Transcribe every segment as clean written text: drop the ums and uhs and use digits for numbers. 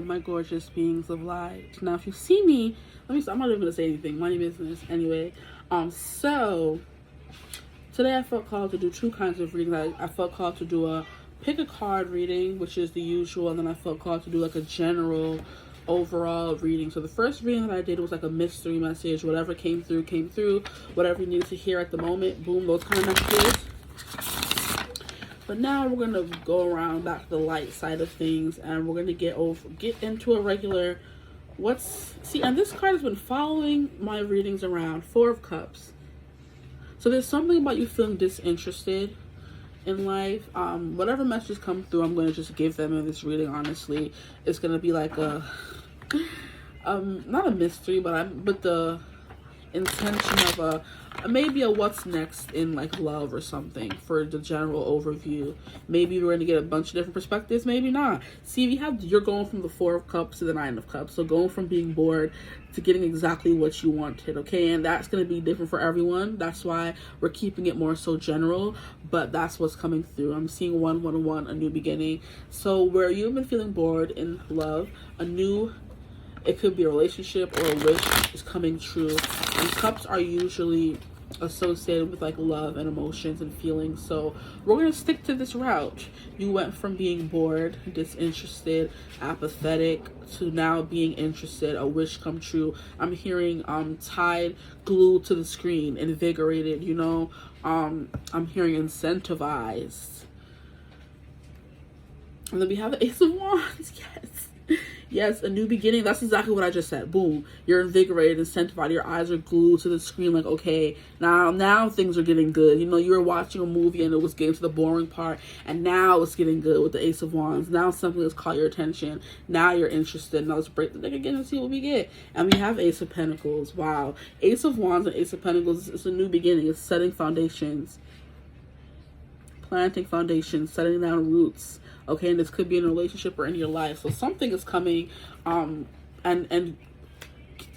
my gorgeous beings of light. Now, if you see me, I'm not even gonna say anything. Money business, anyway. So today I felt called to do two kinds of readings. I felt called to do a pick a card reading, which is the usual, and then I felt called to do like a general overall reading. So the first reading that I did was like a mystery message. Whatever came through, whatever you need to hear at the moment, boom, those kind of messages. But now we're gonna go around back to the light side of things, and we're gonna get into a regular and this card has been following my readings around. Four of Cups. So there's something about you feeling disinterested in life. Whatever messages come through, I'm going to just give them in this reading. Honestly, it's going to be like a not a mystery, but the intention of maybe a what's next in like love or something for the general overview. Maybe we're going to get a bunch of different perspectives, maybe not. See, you're going from the Four of Cups to the Nine of Cups, so going from being bored to getting exactly what you wanted, okay? And that's going to be different for everyone. That's why we're keeping it more so general, but that's what's coming through. I'm seeing 111, a new beginning. So where you've been feeling bored in love, it could be a relationship or a wish is coming true. And cups are usually associated with like love and emotions and feelings. So we're going to stick to this route. You went from being bored, disinterested, apathetic to now being interested, a wish come true. I'm hearing tied, glued to the screen, invigorated, I'm hearing incentivized. And then we have the Ace of Wands. Yes, a new beginning. That's exactly what I just said. Boom. You're invigorated, incentivized. Your eyes are glued to the screen like, okay, now things are getting good. You were watching a movie and it was getting to the boring part, and now it's getting good with the Ace of Wands. Now something has caught your attention. Now you're interested. Now let's break the deck again and see what we get. And we have Ace of Pentacles. Wow. Ace of Wands and Ace of Pentacles is a new beginning. It's setting foundations. Planting foundations, setting down roots. Okay, and this could be in a relationship or in your life. So something is coming and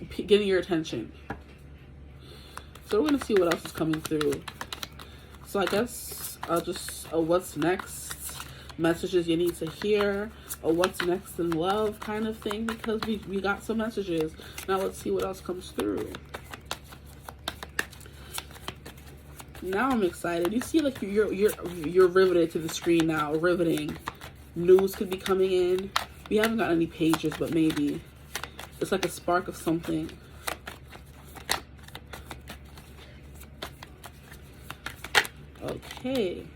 getting your attention. So we're going to see what else is coming through. So I guess what's next? Messages you need to hear. Or what's next in love kind of thing. Because we got some messages. Now let's see what else comes through. Now I'm excited. You see, like you're riveted to the screen now. Riveting. News could be coming in. We haven't got any pages, but maybe it's like a spark of something. Okay.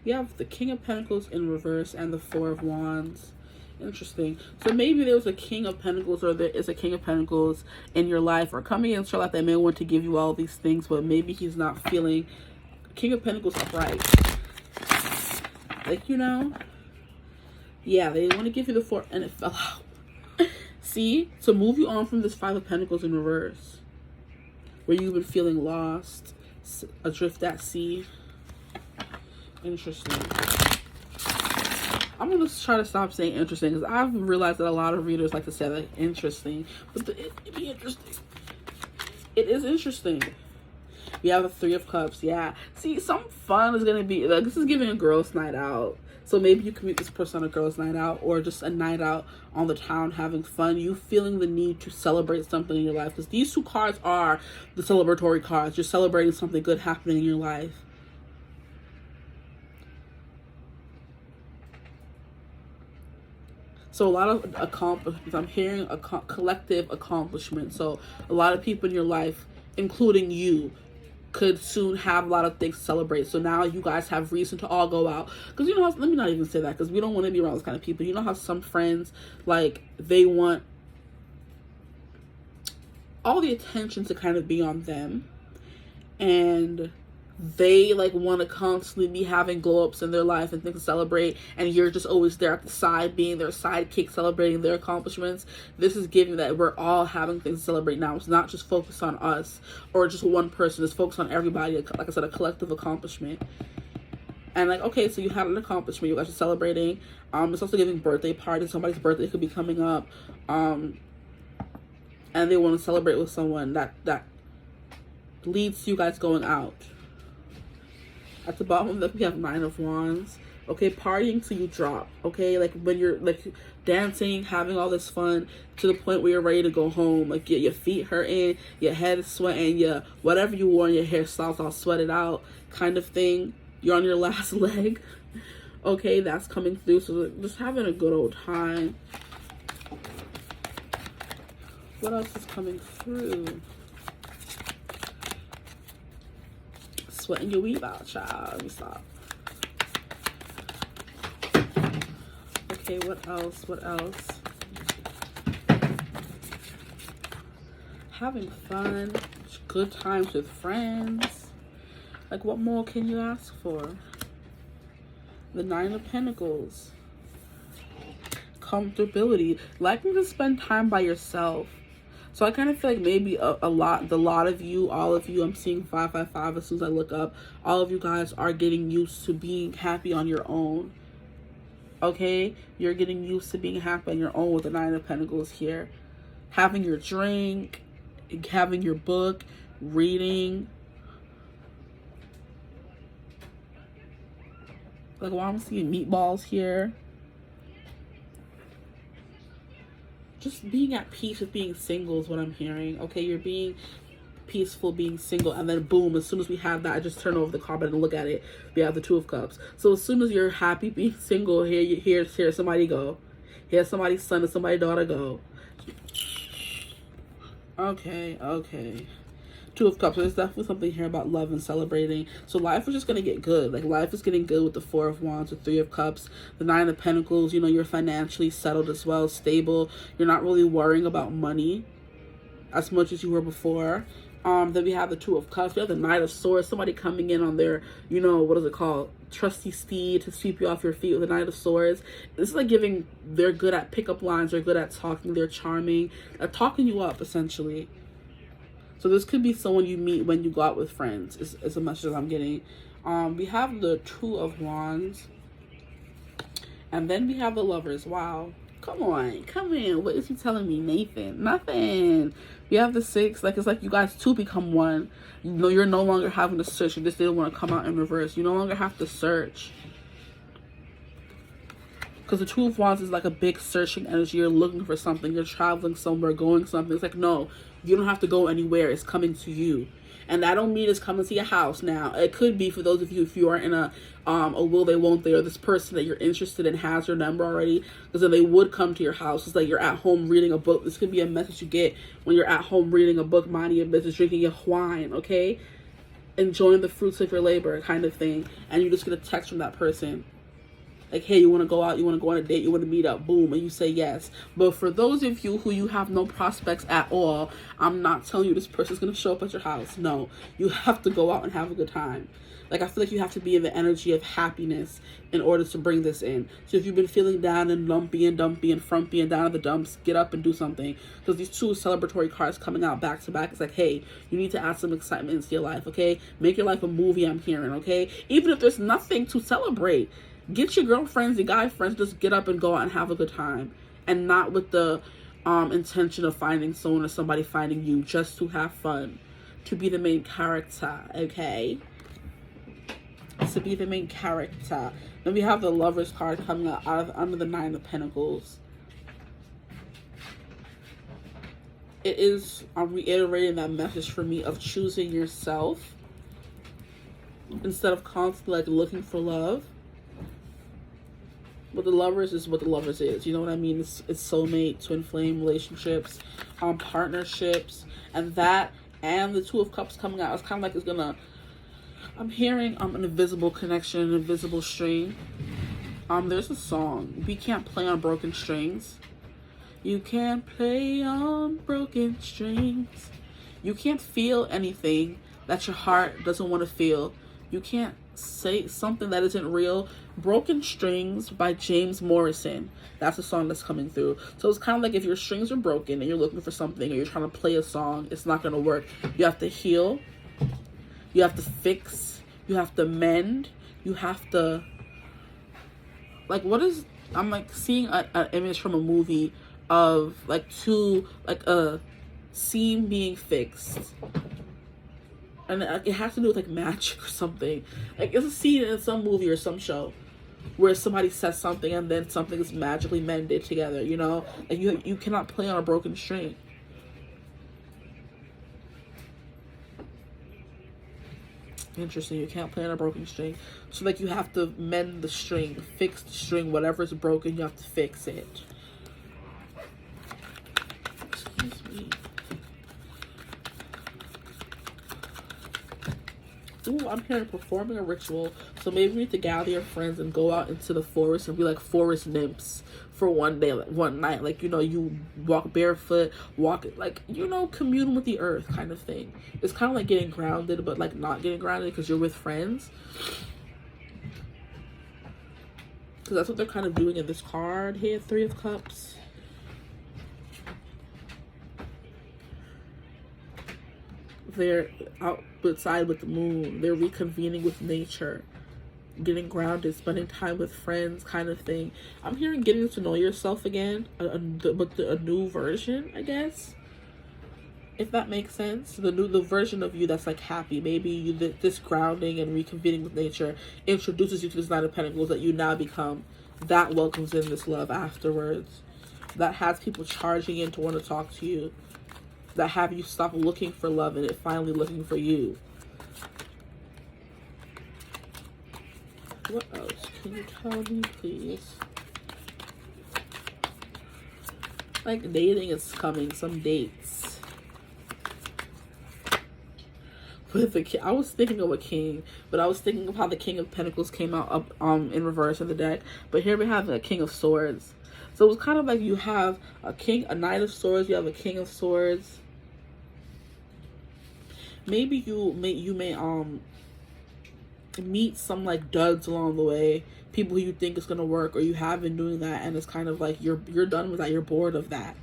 We have the King of Pentacles in reverse and the Four of Wands. Interesting. So maybe there was a King of Pentacles, or there is a King of Pentacles in your life or coming into your life that may want to give you all these things, but maybe he's not feeling King of Pentacles upright. Like, yeah, they want to give you the Four, and it fell out. See, to move you on from this Five of Pentacles in reverse, where you've been feeling lost, adrift at sea. Interesting. I'm going to try to stop saying interesting, because I've realized that a lot of readers like to say that interesting, but it'd be interesting. It is interesting. We have the Three of Cups. Yeah. See, some fun is going to be, like, this is giving a girls' night out. So maybe you can meet this person on a girls' night out, or just a night out on the town having fun. You feeling the need to celebrate something in your life, because these two cards are the celebratory cards. You're celebrating something good happening in your life. So a lot of accomplishments. I'm hearing a collective accomplishment. So a lot of people in your life, including you, could soon have a lot of things to celebrate. So now you guys have reason to all go out. Because let me not even say that, because we don't want to be around those kind of people. You know how some friends, like, they want all the attention to kind of be on them. And they like want to constantly be having glow-ups in their life and things to celebrate, and you're just always there at the side being their sidekick, celebrating their accomplishments. This is giving that we're all having things to celebrate now. It's not just focused on us or just one person. It's focused on everybody. Like I said, a collective accomplishment. And like, okay, so you had an accomplishment, you guys are celebrating. It's also giving birthday parties. Somebody's birthday could be coming up, and they want to celebrate with someone that leads to you guys going out. At the bottom of that, we have Nine of Wands. Okay, partying till you drop. Okay, like when you're like dancing, having all this fun to the point where you're ready to go home. Like your feet hurting, your head is sweating, your whatever you wore in your hairstyle's all sweated out, kind of thing. You're on your last leg. Okay, that's coming through. So just having a good old time. What else is coming through? Sweating your weave out, child. Let me stop. Okay, what else? What else? Having fun, good times with friends. Like, what more can you ask for? The Nine of Pentacles. Comfortability. Liking to spend time by yourself. So I kind of feel like maybe a lot of you, all of you, I'm seeing 555 as soon as I look up. All of you guys are getting used to being happy on your own. Okay? You're getting used to being happy on your own with the Nine of Pentacles here. Having your drink, having your book, reading. Like, well, I'm seeing meatballs here. Just being at peace with being single is what I'm hearing. Okay, you're being peaceful being single, and then boom, as soon as we have that, I just turn over the card and look at it. We have the Two of Cups. So as soon as you're happy being single, here somebody go. Here somebody's son and somebody's daughter go. Okay. Two of Cups. There's definitely something here about love and celebrating. So life is just going to get good. Like, life is getting good with the Four of Wands, the Three of Cups, the Nine of Pentacles. You know, you're financially settled as well, stable. You're not really worrying about money as much as you were before. Then we have the Two of Cups. We have the Knight of Swords. Somebody coming in on their, you know, what is it called? Trusty steed to sweep you off your feet with the Knight of Swords. This is like giving, they're good at pickup lines. They're good at talking. They're charming. They're talking you up, essentially. So this could be someone you meet when you go out with friends, is a message I'm getting. We have the Two of Wands. And then we have the Lovers. Wow. Come on. Come in. What is he telling me, Nathan? Nothing. We have the Six. Like, it's like you guys two become one. You know, you're no longer having to search. You just didn't want to come out in reverse. You no longer have to search. Because the Two of Wands is like a big searching energy. You're looking for something. You're traveling somewhere, going something. It's like, no, you don't have to go anywhere. It's coming to you. And I don't mean it's coming to your house now. It could be for those of you, if you are in a will they, won't they, or this person that you're interested in has your number already, because then they would come to your house. It's like you're at home reading a book. This could be a message you get when you're at home reading a book, minding your business, drinking your wine, okay? Enjoying the fruits of your labor kind of thing. And you just get a text from that person. Like, hey, you want to go out, you want to go on a date, you want to meet up, boom, and you say yes. But for those of you who you have no prospects at all, I'm not telling you this person's going to show up at your house. No, you have to go out and have a good time. Like, I feel like you have to be in the energy of happiness in order to bring this in. So if you've been feeling down and lumpy and dumpy and frumpy and down in the dumps, get up and do something. Because these two celebratory cards coming out back to back, it's like, hey, you need to add some excitement into your life, okay? Make your life a movie, I'm hearing, okay? Even if there's nothing to celebrate, get your girlfriends, your guy friends, just get up and go out and have a good time. And not with the intention of finding someone or somebody finding you, just to have fun. To be the main character, okay? To be the main character. Then we have the Lovers card coming out of under the Nine of Pentacles. It is, I'm reiterating that message for me of choosing yourself instead of constantly like looking for love. But the Lovers is what the Lovers is. You know what I mean? It's soulmate, twin flame relationships, partnerships, and that, and the Two of Cups coming out. It's kind of like it's gonna, I'm hearing an invisible connection, an invisible string. There's a song. We can't play on broken strings. You can't play on broken strings. You can't feel anything that your heart doesn't want to feel. You can't say something that isn't real. Broken Strings by James Morrison. That's a song that's coming through. So it's kind of like if your strings are broken and you're looking for something or you're trying to play a song, it's not going to work. You have to heal. You have to fix. You have to mend. You have to, like, what is, I'm like seeing an image from a movie of like a seam being fixed. And it has to do with like magic or something. Like, it's a scene in some movie or some show. where somebody says something and then something is magically mended together, you know? Like you cannot play on a broken string. Interesting. You can't play on a broken string. So like you have to mend the string, fix the string. Whatever is broken, you have to fix it. Excuse me. Ooh, I'm hearing performing a ritual. So maybe you need to gather your friends and go out into the forest and be like forest nymphs for one day, like one night. Like, you know, you walk barefoot, walk, like, you know, commune with the earth kind of thing. It's kind of like getting grounded, but like not getting grounded because you're with friends. Because that's what they're kind of doing in this card here, Three of Cups. They're outside with the moon. They're reconvening with nature, getting grounded, spending time with friends kind of thing. I'm hearing getting to know yourself again, but a new version, I guess, if that makes sense. The version of you that's like happy. Maybe this grounding and reconvening with nature introduces you to this Nine of Pentacles that you now become. That welcomes in this love afterwards. That has people charging in to want to talk to you. That have you stop looking for love and it finally looking for you. What else can you tell me, please? Like dating is coming, some dates. With the king, I was thinking of a king, but I was thinking of how the King of Pentacles came out up in reverse in the deck. But here we have a King of Swords. So it was kind of like you have a Knight of Swords, you have a King of Swords. Maybe you may meet some like duds along the way, people who you think is gonna work, or you have been doing that and it's kind of like you're done with that, you're bored of that.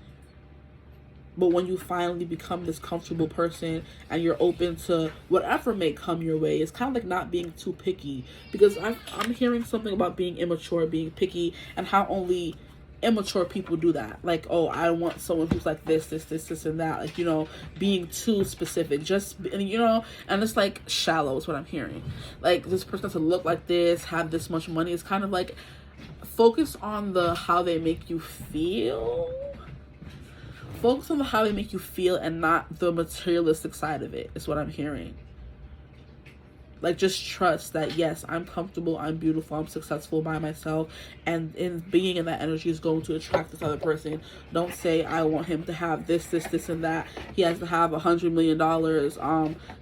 But when you finally become this comfortable person and you're open to whatever may come your way, it's kind of like not being too picky. Because I'm hearing something about being immature, being picky, and how only immature people do that. Like, oh, I want someone who's like this and that, like, you know, being too specific, just, you know, and it's like shallow is what I'm hearing. Like, this person has to look like this, have this much money. It's kind of like focus on the how they make you feel. Focus on the how they make you feel and not the materialistic side of it, is what I'm hearing. Like, just trust that, yes, I'm comfortable, I'm beautiful, I'm successful by myself, and in being in that energy is going to attract this other person. Don't say, I want him to have this, and that. He has to have $100 million.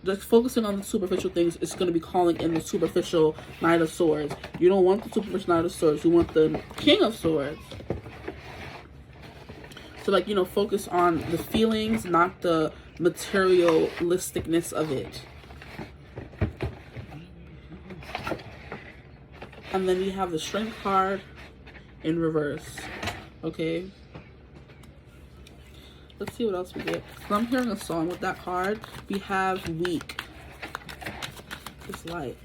Just focusing on the superficial things is going to be calling in the superficial Knight of Swords. You don't want the superficial Knight of Swords. You want the King of Swords. So, like, you know, focus on the feelings, not the materialisticness of it. And then we have the Strength card in reverse. Okay. Let's see what else we get. So I'm hearing a song with that card. We have Weak. It's light.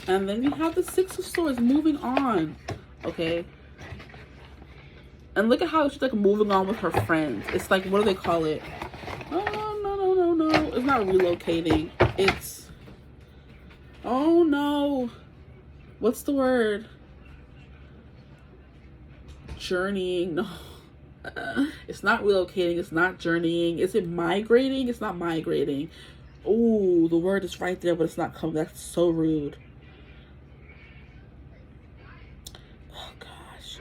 And then we have the Six of Swords, moving on. Okay. And look at how she's like moving on with her friends. It's like, what do they call it? Oh, no. It's not relocating. It's, oh no, what's the word? Journeying. No, it's not relocating, it's not journeying. Is it migrating? It's not migrating. Oh, the word is right there, but it's not coming. That's so rude. Oh gosh.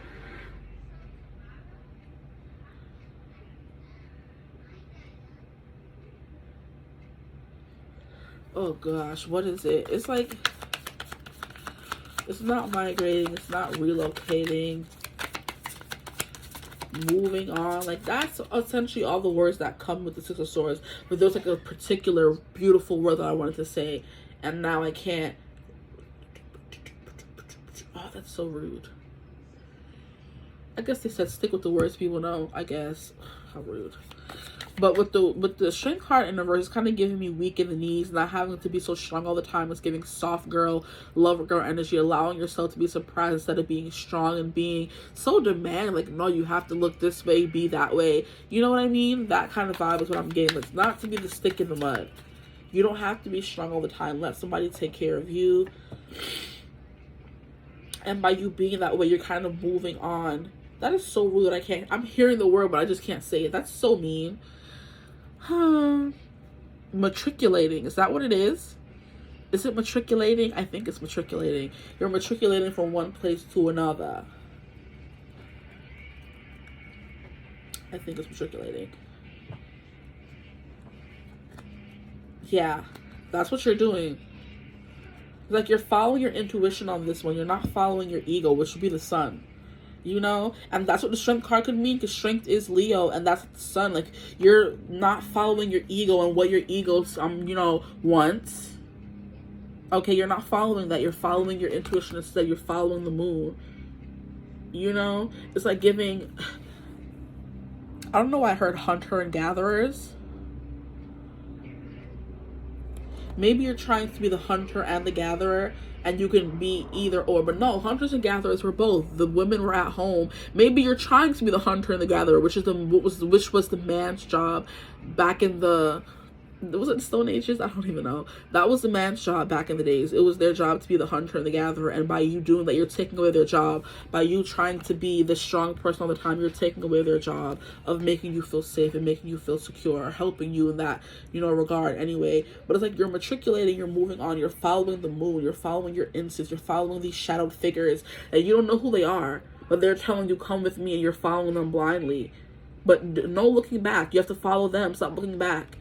Oh gosh, what is it? It's like, it's not migrating, it's not relocating, moving on. Like, that's essentially all the words that come with the Six of Swords. But there's like a particular beautiful word that I wanted to say, and now I can't. Oh, that's so rude. I guess they said stick with the words people know, I guess. How rude. But with the Strength card in reverse, it's kind of giving me weak in the knees, not having to be so strong all the time. It's giving soft girl, lover girl energy, allowing yourself to be surprised instead of being strong and being so demanding. Like, no, you have to look this way, be that way. You know what I mean? That kind of vibe is what I'm getting. It's not to be the stick in the mud. You don't have to be strong all the time. Let somebody take care of you. And by you being that way, you're kind of moving on. That is so rude. I'm hearing the word, but I just can't say it. That's so mean. Matriculating. Is that what it is? Is it matriculating? I think it's matriculating. You're matriculating from one place to another. I think it's matriculating. Yeah, that's what you're doing. Like, you're following your intuition on this one. You're not following your ego, which would be the sun. You know? And that's what the strength card could mean, because strength is Leo, and that's the sun. Like, you're not following your ego and what your ego, you know, wants. Okay, you're not following that. You're following your intuition instead. You're following the moon. You know? It's like giving... I don't know why I heard hunter and gatherers. Maybe you're trying to be the hunter and the gatherer, and you can be either or. But no, hunters and gatherers were both. The women were at home. Maybe you're trying to be the hunter and the gatherer, which was the man's job back in the... Was it the Stone Ages? I don't even know. That was the man's job back in the days. It was their job to be the hunter and the gatherer. And by you doing that, you're taking away their job. By you trying to be the strong person all the time, you're taking away their job of making you feel safe and making you feel secure, or helping you in that, you know, regard anyway. But it's like you're matriculating, you're moving on, you're following the moon, you're following your instincts, you're following these shadowed figures, and you don't know who they are, but they're telling you, come with me, and you're following them blindly. But no looking back. You have to follow them. Stop looking back.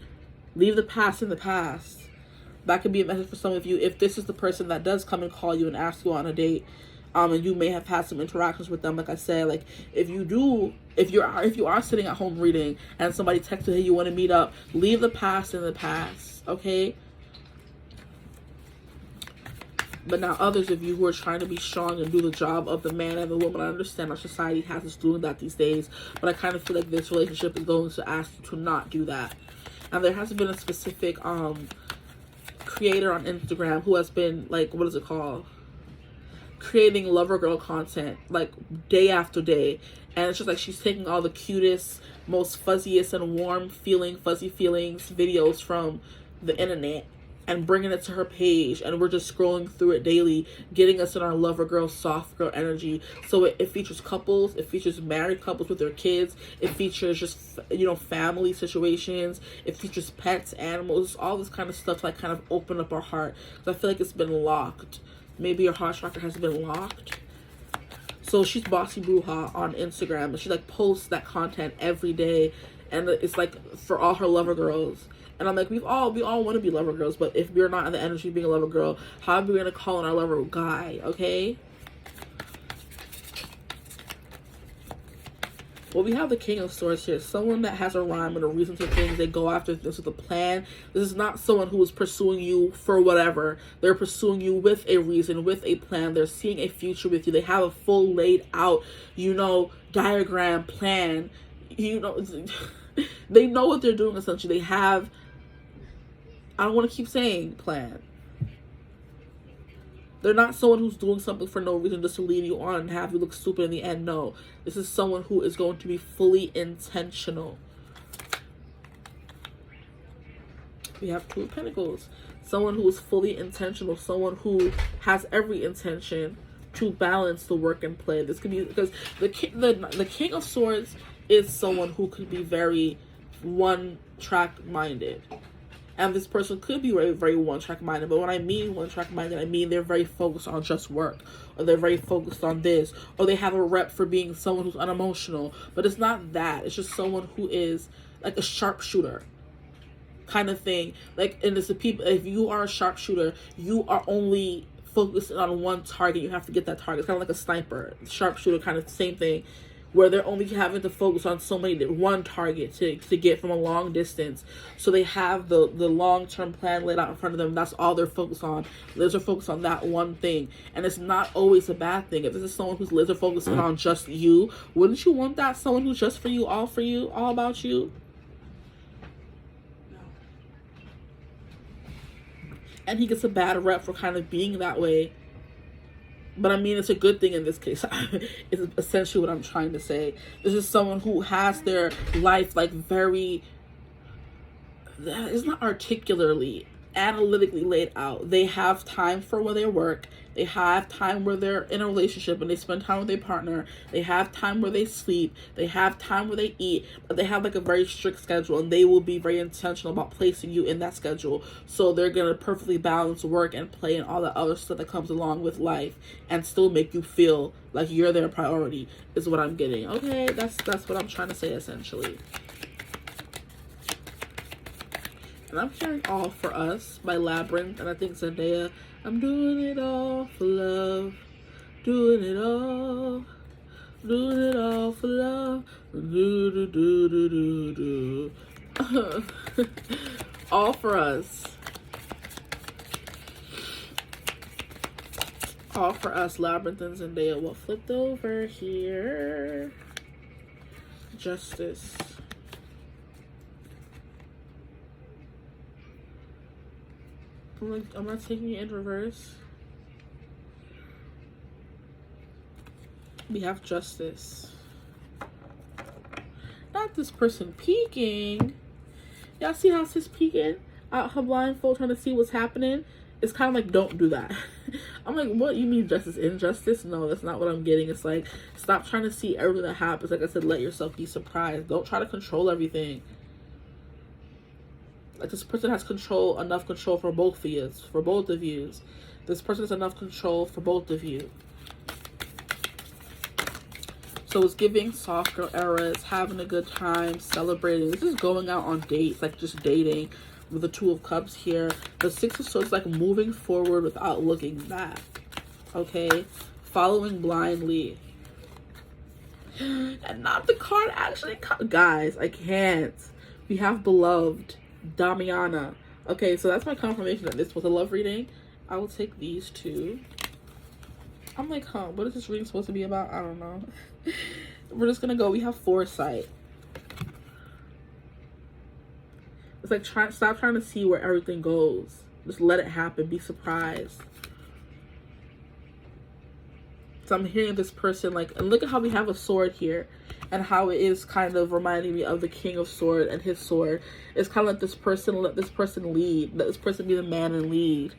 Leave the past in the past. That could be a message for some of you. If this is the person that does come and call you and ask you on a date, and you may have had some interactions with them, like I said, like if you are sitting at home reading and somebody texts you, hey, you want to meet up, leave the past in the past, okay? But now others of you who are trying to be strong and do the job of the man and the woman, I understand our society has us doing that these days, but I kind of feel like this relationship is going to ask you to not do that. And there hasn't been a specific creator on Instagram who has been, like, what is it called? Creating lover girl content, like, day after day. And it's just like she's taking all the cutest, most fuzziest and warm feeling, fuzzy feelings videos from the internet and bringing it to her page. And we're just scrolling through it daily, getting us in our lover girl, soft girl energy. So it features couples, it features married couples with their kids, it features just, you know, family situations, it features pets, animals, all this kind of stuff to, like, kind of open up our heart. Because I feel like it's been locked. Maybe your heart chakra has been locked. So she's Bossy Bruja on Instagram, and she, like, posts that content every day, and it's like for all her lover girls. And I'm like, we all want to be lover girls, but if we're not in the energy of being a lover girl, how are we going to call on our lover guy, okay? Well, we have the King of Swords here. Someone that has a rhyme and a reason to things. They go after this with a plan. This is not someone who is pursuing you for whatever. They're pursuing you with a reason, with a plan. They're seeing a future with you. They have a full laid out, you know, diagram, plan. You know, they know what they're doing, essentially. They have... I don't want to keep saying plan. They're not someone who's doing something for no reason just to lead you on and have you look stupid in the end. No. This is someone who is going to be fully intentional. We have Two of Pentacles. Someone who is fully intentional. Someone who has every intention to balance the work and play. This could be because the King of Swords is someone who could be very one-track minded. And this person could be very, very one-track minded. But when I mean one-track minded, I mean they're very focused on just work. Or they're very focused on this. Or they have a rep for being someone who's unemotional. But it's not that. It's just someone who is like a sharpshooter kind of thing. Like, and it's the people, if you are a sharpshooter, you are only focused on one target. You have to get that target. It's kind of like a sniper. Sharpshooter, kind of the same thing. Where they're only having to focus on one target to get from a long distance. So they have the long-term plan laid out in front of them. That's all they're focused on. Laser focused on that one thing. And it's not always a bad thing. If this is someone who's laser focused on just you, wouldn't you want that? Someone who's just for you, all about you? No. And he gets a bad rep for kind of being that way. But I mean, it's a good thing in this case. It's essentially what I'm trying to say. This is someone who has their life like very... It's not articulately analytically laid out. They have time for where they work. They have time where they're in a relationship and they spend time with their partner. They have time where they sleep. They have time where they eat. But they have like a very strict schedule, and they will be very intentional about placing you in that schedule. So they're going to perfectly balance work and play and all the other stuff that comes along with life and still make you feel like you're their priority, is what I'm getting. Okay, that's what I'm trying to say essentially. And I'm hearing All For Us by Labyrinth, and I think Zendaya, I'm doing it all for love, doing it all for love, do, do, do, do, do, do. All For Us. All For Us, Labyrinth and Zendaya. What flipped over here? Justice. I'm like, am I taking it in reverse? We have Justice. Not this person peeking. Y'all see how she's peeking out her blindfold trying to see what's happening? It's kind of like, don't do that. I'm like, what? You mean justice, injustice? No, that's not what I'm getting. It's like, stop trying to see everything that happens. Like I said, let yourself be surprised. Don't try to control everything. Like, this person has control, enough control for both of you. For both of you. This person has enough control for both of you. So it's giving soft girl eras, having a good time, celebrating. This is going out on dates, like just dating. With the Two of Cups here. The Six of Swords, like moving forward without looking back. Okay? Following blindly. And not the card actually. Guys, I can't. We have Beloved. Damiana. Okay, so that's my confirmation that this was a love reading. I will take these two. I'm like, huh, what is this reading supposed to be about? I don't know. We're just gonna go. We have Foresight. It's like, stop trying to see where everything goes. Just let it happen. Be surprised. So I'm hearing this person, like, and look at how we have a sword here. And how it is kind of reminding me of the King of Sword and his sword. It's kind of like this person, let this person lead. Let this person be the man and lead.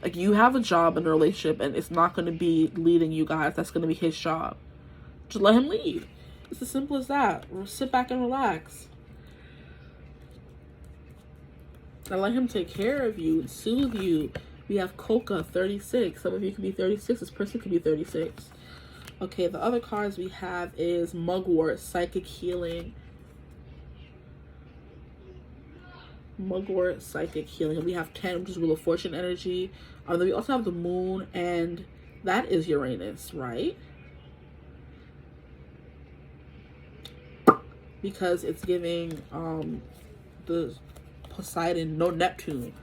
Like, you have a job in a relationship and it's not going to be leading you guys. That's going to be his job. Just let him lead. It's as simple as that. Sit back and relax. And let him take care of you and soothe you. We have Coca, 36. Some of you could be 36. This person could be 36. Okay, the other cards we have is Mugwort, Psychic Healing. Mugwort, Psychic Healing. And we have 10, which is Wheel of Fortune energy. Then we also have the Moon, and that is Uranus, right? Because it's giving the Poseidon, no, Neptune.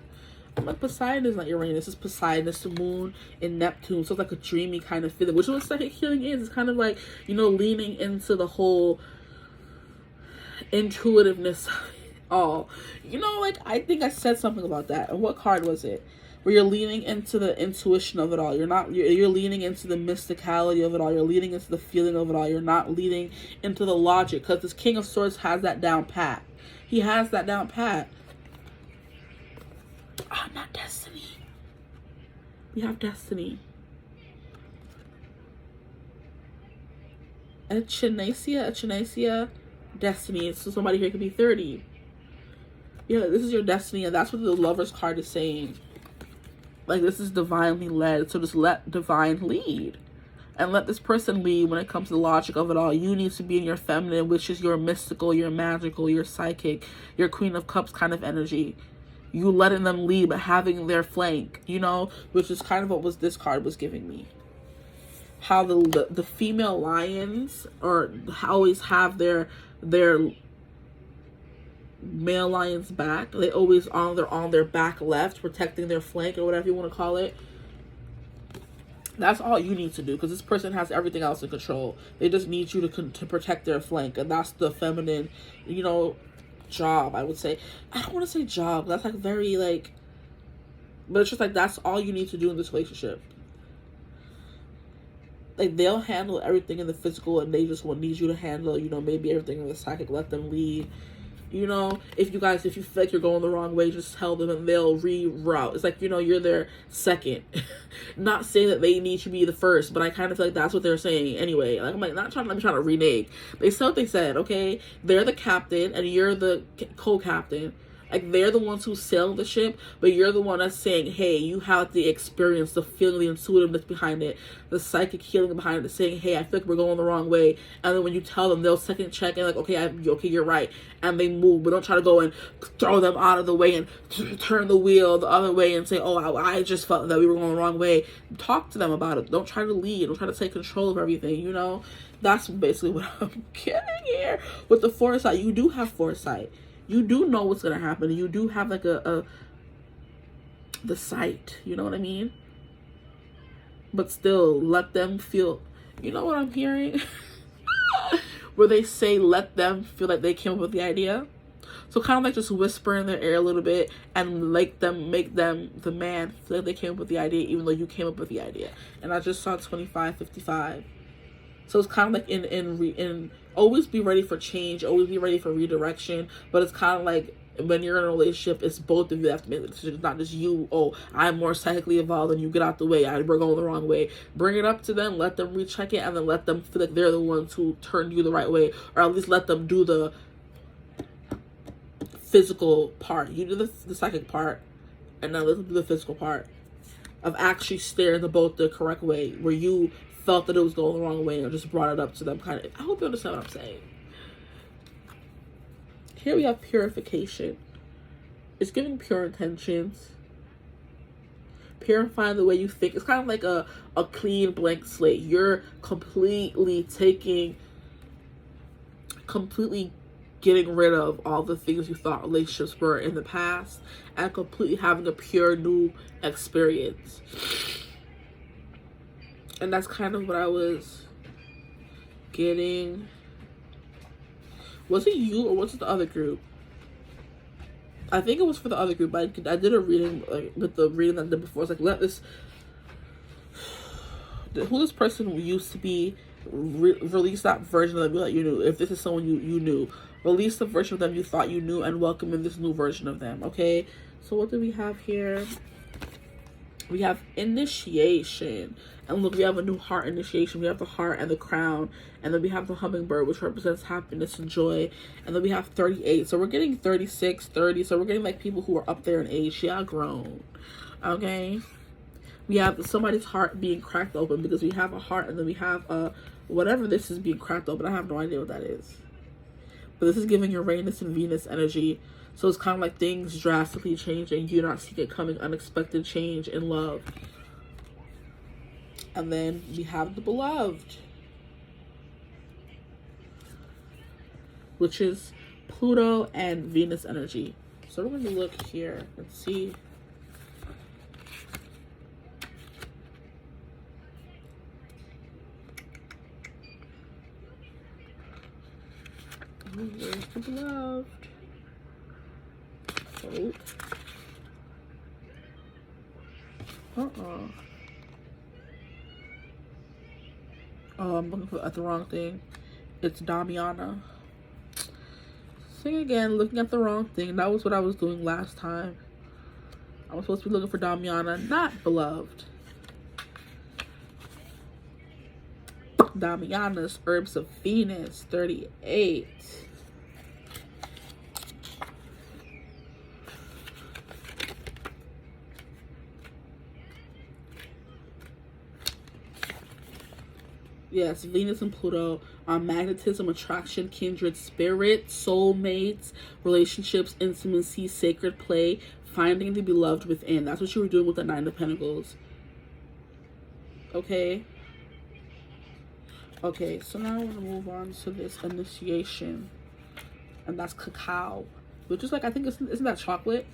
I'm like, Poseidon is not Uranus, it's Poseidon, it's the Moon in Neptune. So it's like a dreamy kind of feeling, which is what psychic healing is. It's kind of like, you know, leaning into the whole intuitiveness all. You know, like, I think I said something about that. And what card was it? Where you're leaning into the intuition of it all. You're leaning into the mysticality of it all. You're leaning into the feeling of it all. You're not leaning into the logic, because this King of Swords has that down pat. He has that down pat. Oh, not Destiny. We have Destiny. Echinacea, Destiny. So somebody here could be 30. Yeah, this is your destiny, and that's what the Lover's card is saying. Like, this is divinely led, so just let divine lead. And let this person lead when it comes to the logic of it all. You need to be in your feminine, which is your mystical, your magical, your psychic, your Queen of Cups kind of energy. You letting them lead, but having their flank, you know, which is kind of what this card was giving me. How the female lions always have their male lions back. They always on their back left, protecting their flank, or whatever you want to call it. That's all you need to do, because this person has everything else in control. They just need you to protect their flank, and that's the feminine, you know, job, I would say. I don't want to say job. That's like very like, but it's just like, that's all you need to do in this relationship. Like, they'll handle everything in the physical, and they just need you to handle, you know, maybe everything in the psychic. Let them lead. You know, if you feel like you're going the wrong way, just tell them and they'll reroute. It's like, you know, you're their second. Not saying that they need to be the first, but I kind of feel like that's what they're saying anyway. Like, I'm like, not trying to renege. They said what they said, okay? They're the captain and you're the co-captain. Like, they're the ones who sail the ship, but you're the one that's saying, hey, you have the experience, the feeling, the intuitiveness behind it, the psychic healing behind it, saying, hey, I feel like we're going the wrong way. And then when you tell them, they'll second check and like, okay, you're right. And they move, but don't try to go and throw them out of the way and turn the wheel the other way and say, oh, I just felt that we were going the wrong way. Talk to them about it. Don't try to lead. Don't try to take control of everything, you know? That's basically what I'm getting here. With the foresight, you do have foresight. You do know what's going to happen. You do have like the sight, you know what I mean? But still, let them feel, you know what I'm hearing? Where they say, let them feel like they came up with the idea. So kind of like just whisper in their ear a little bit and make them, the man, feel like they came up with the idea, even though you came up with the idea. And I just saw 2555. So it's kind of like in always be ready for change, always be ready for redirection. But it's kind of like when you're in a relationship, it's both of you that have to make the decision. It's not just you, oh, I'm more psychically evolved than you, get out the way, we're going the wrong way. Bring it up to them, let them recheck it, and then let them feel like they're the ones who turned you the right way. Or at least let them do the physical part. You do the psychic part, and then let them do the physical part of actually steering the boat the correct way, where you felt that it was going the wrong way and just brought it up to them. Kind of, I hope you understand what I'm saying. Here we have purification. It's giving pure intentions, purifying the way you think. It's kind of like a clean blank slate. You're completely getting rid of all the things you thought relationships were in the past and completely having a pure new experience. And that's kind of what I was getting. Was it you or was it the other group? I think it was for the other group. I did a reading, like, with the reading that I did before. It's like, let this, who this person used to be, release that version of them that you knew. If this is someone you knew, release the version of them you thought you knew and welcome in this new version of them. Okay, so what do we have here? We have initiation. And look, we have a new heart initiation. We have the heart and the crown. And then we have the hummingbird, which represents happiness and joy. And then we have 38. So we're getting 36, 30. So we're getting like people who are up there in age. Yeah, grown. Okay. We have somebody's heart being cracked open, because we have a heart and then we have whatever this is being cracked open. I have no idea what that is. But this is giving Uranus and Venus energy. So it's kind of like things drastically changing. You're not seeing it coming, unexpected change in love. And then we have the beloved, which is Pluto and Venus energy. So we're going to look here and see. Where's the beloved? Oh. I'm looking at the wrong thing. It's Damiana. Sing again, looking at the wrong thing. That was what I was doing last time. I was supposed to be looking for Damiana, not beloved. Damiana's Herbs of Venus, 38. Yes, Venus and Pluto on magnetism, attraction, kindred spirit, soulmates, relationships, intimacy, sacred play, finding the beloved within. That's what you were doing with the Nine of Pentacles. Okay. Okay, so now we're going to move on to this initiation. And that's cacao. Which is like, I think, isn't that chocolate?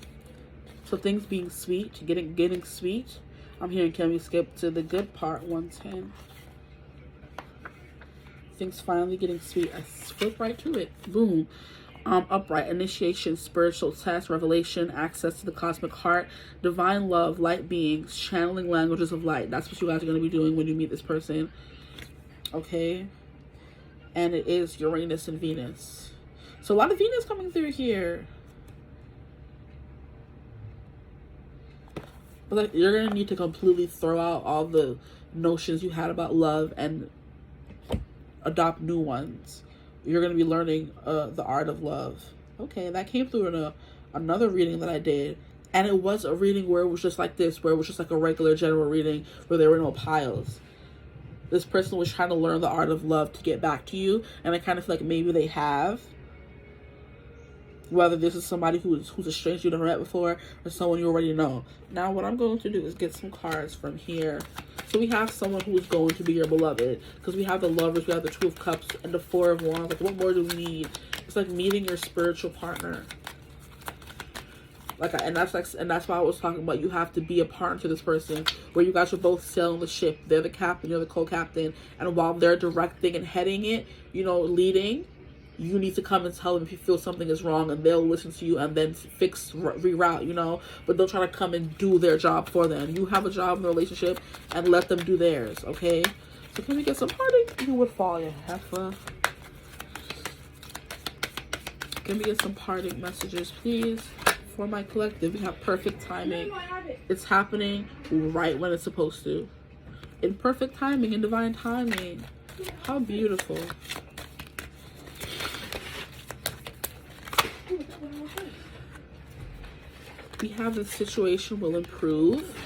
So things being sweet, getting sweet. I'm hearing, can we skip to the good part, 110. Things finally getting sweet. I flip right to it. Boom. Upright, initiation, spiritual test, revelation, access to the cosmic heart, divine love, light beings, channeling languages of light. That's what you guys are going to be doing when you meet this person. Okay. And it is Uranus and Venus. So a lot of Venus coming through here. But like, you're going to need to completely throw out all the notions you had about love and adopt new ones. You're going to be learning the art of love. Okay, that came through in another reading that I did. And it was a reading where it was just like this, where it was just like a regular general reading where there were no piles. This person was trying to learn the art of love to get back to you. And I kind of feel like maybe they have. Whether this is somebody who's a stranger you never met before or someone you already know. Now what I'm going to do is get some cards from here. So we have someone who is going to be your beloved. Because we have the Lovers, we have the Two of Cups, and the Four of Wands. Like, what more do we need? It's like meeting your spiritual partner. And that's why I was talking about, you have to be a partner to this person where you guys are both sailing the ship. They're the captain, you're the co-captain, and while they're directing and heading it, you know, leading, you need to come and tell them if you feel something is wrong, and they'll listen to you and then reroute, you know, but they'll try to come and do their job for them. You have a job in the relationship and let them do theirs, okay? So can we get some parting? You would fall, you heifer. Can we get some parting messages, please? For my collective, we have perfect timing. It's happening right when it's supposed to. In perfect timing, in divine timing. How beautiful. We have the situation will improve.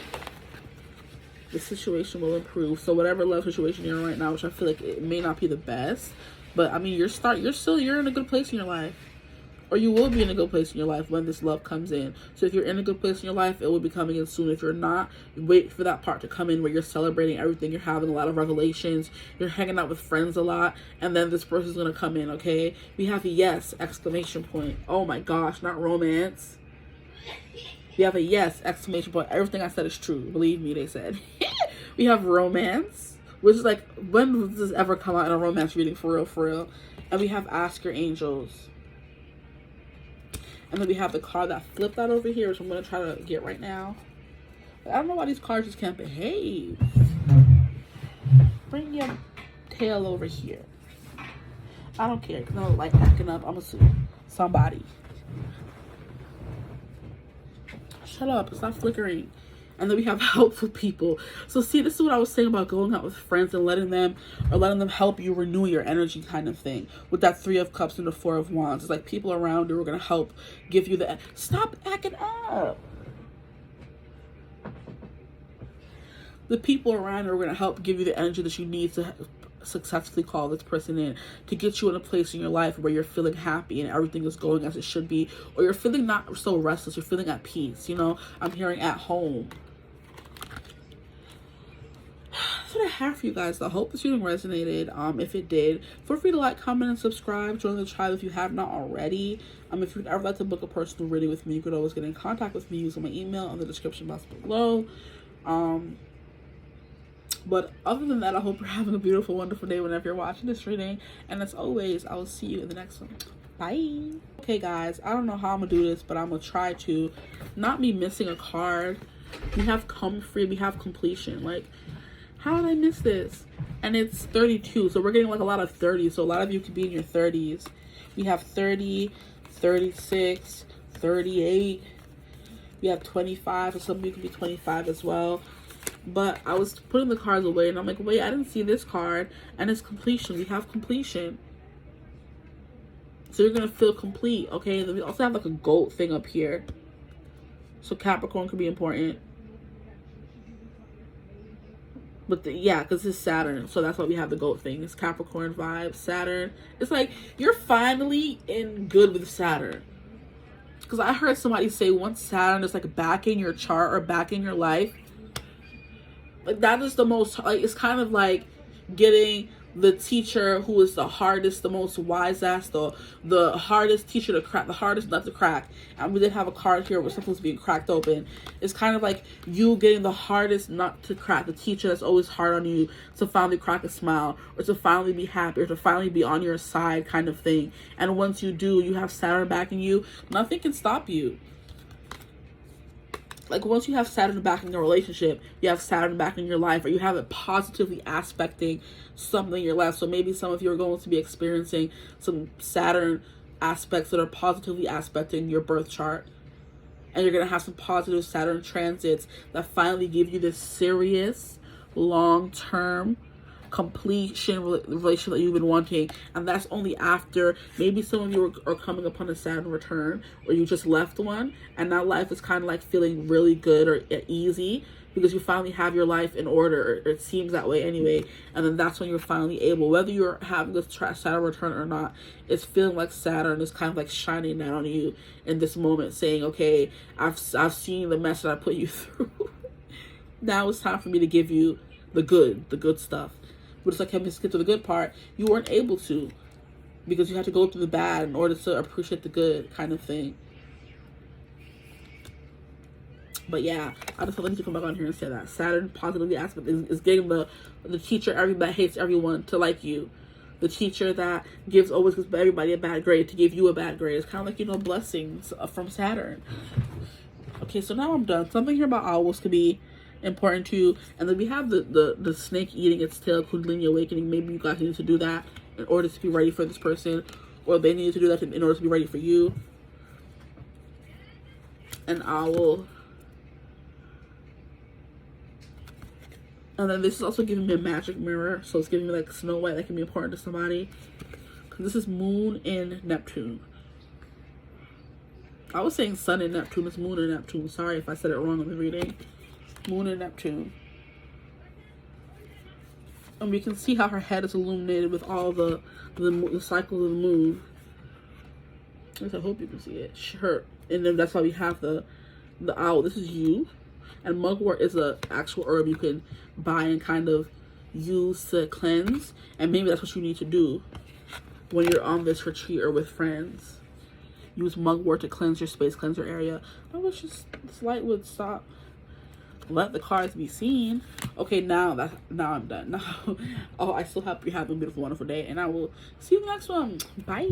The situation will improve. So whatever love situation you're in right now, which I feel like it may not be the best, but I mean, you're in a good place in your life. Or you will be in a good place in your life when this love comes in. So if you're in a good place in your life, it will be coming in soon. If you're not, wait for that part to come in where you're celebrating everything. You're having a lot of revelations. You're hanging out with friends a lot. And then this person's going to come in, okay? We have a yes, exclamation point. Oh my gosh, not romance. We have a yes, exclamation point. Everything I said is true. Believe me, they said. We have romance, which is like, when does this ever come out in a romance reading, for real, for real? And we have ask your angels. And then we have the card that flipped out over here, which I'm going to try to get right now. But I don't know why these cards just can't behave. Bring your tail over here. I don't care, because I don't like acting up. I'm assuming somebody. Shut up, it's not flickering. And then we have helpful people. So see, this is what I was saying about going out with friends and letting them help you renew your energy, kind of thing. With that Three of Cups and the Four of Wands. It's like people around you are going to help give you the... Stop acting up. The people around you are going to help give you the energy that you need to successfully call this person in, to get you in a place in your life where you're feeling happy and everything is going as it should be, or you're feeling not so restless, you're feeling at peace, you know. I'm hearing at home. That's what I have for you guys. I hope this reading resonated. If it did, feel free to like, comment, and subscribe. Join the tribe if you have not already. If you'd ever like to book a personal reading with me, you could always get in contact with me using my email in the description box below. But other than that, I hope you're having a beautiful, wonderful day whenever you're watching this reading. And as always, I will see you in the next one. Bye. Okay, guys, I don't know how I'm going to do this, but I'm going to try to not be missing a card. We have come free. We have completion. Like, how did I miss this? And it's 32. So we're getting like a lot of 30s. So a lot of you could be in your 30s. We have 30, 36, 38. We have 25. So some of you could be 25 as well. But I was putting the cards away and I'm like, wait, I didn't see this card. And it's completion. We have completion. So you're going to feel complete, okay? Then we also have like a gold thing up here. So Capricorn could be important. But yeah, because it's Saturn. So that's why we have the gold thing. It's Capricorn vibe, Saturn. It's like you're finally in good with Saturn. Because I heard somebody say once Saturn is like back in your chart or back in your life, like that is the most, like, it's kind of like getting the teacher who is the hardest, the most wise ass, the hardest teacher to crack, the hardest nut to crack. And we did have a card here where something's being cracked open. It's kind of like you getting the hardest nut to crack, the teacher that's always hard on you to finally crack a smile, or to finally be happy, or to finally be on your side, kind of thing. And once you do, you have Saturn backing you, nothing can stop you. Like, once you have Saturn back in your relationship, you have Saturn back in your life, or you have it positively aspecting something in your life. So maybe some of you are going to be experiencing some Saturn aspects that are positively aspecting your birth chart. And you're going to have some positive Saturn transits that finally give you this serious, long-term completion relationship that you've been wanting. And that's only after maybe some of you are coming upon a Saturn return, or you just left one, and now life is kind of like feeling really good or easy because you finally have your life in order, or it seems that way anyway. And then that's when you're finally able, whether you're having this Saturn return or not, it's feeling like Saturn is kind of like shining down on you in this moment, saying, okay, I've seen the mess that I put you through. Now it's time for me to give you the good stuff. But it's like, let's get to the good part. You weren't able to, because you had to go through the bad in order to appreciate the good, kind of thing. But yeah, I just felt like to come back on here and say that Saturn positively aspect is getting the teacher that hates everyone to like you. The teacher that always gives everybody a bad grade to give you a bad grade. It's kind of like, you know, blessings from Saturn. Okay, so now I'm done. Something here about owls could be important to you. And then we have the snake eating its tail, Kundalini awakening. Maybe you guys need to do that in order to be ready for this person, or they need to do that in order to be ready for you. An owl. And then this is also giving me a magic mirror. So it's giving me like Snow White. That can be important to somebody. Because this is Moon in Neptune. I was saying Sun in Neptune. It's Moon in Neptune. Sorry if I said it wrong in the reading. Moon in Neptune. And we can see how her head is illuminated with all the cycles of the moon. At least I hope you can see it. Sure. And then that's why we have the owl. This is you. And mugwort is an actual herb you can buy and kind of use to cleanse. And maybe that's what you need to do when you're on this retreat or with friends. Use mugwort to cleanse your space, cleanse your area. I wish this light would stop. Let the cards be seen. Okay, now I'm done. Now, I still hope you have a beautiful, wonderful day. And I will see you in the next one. Bye.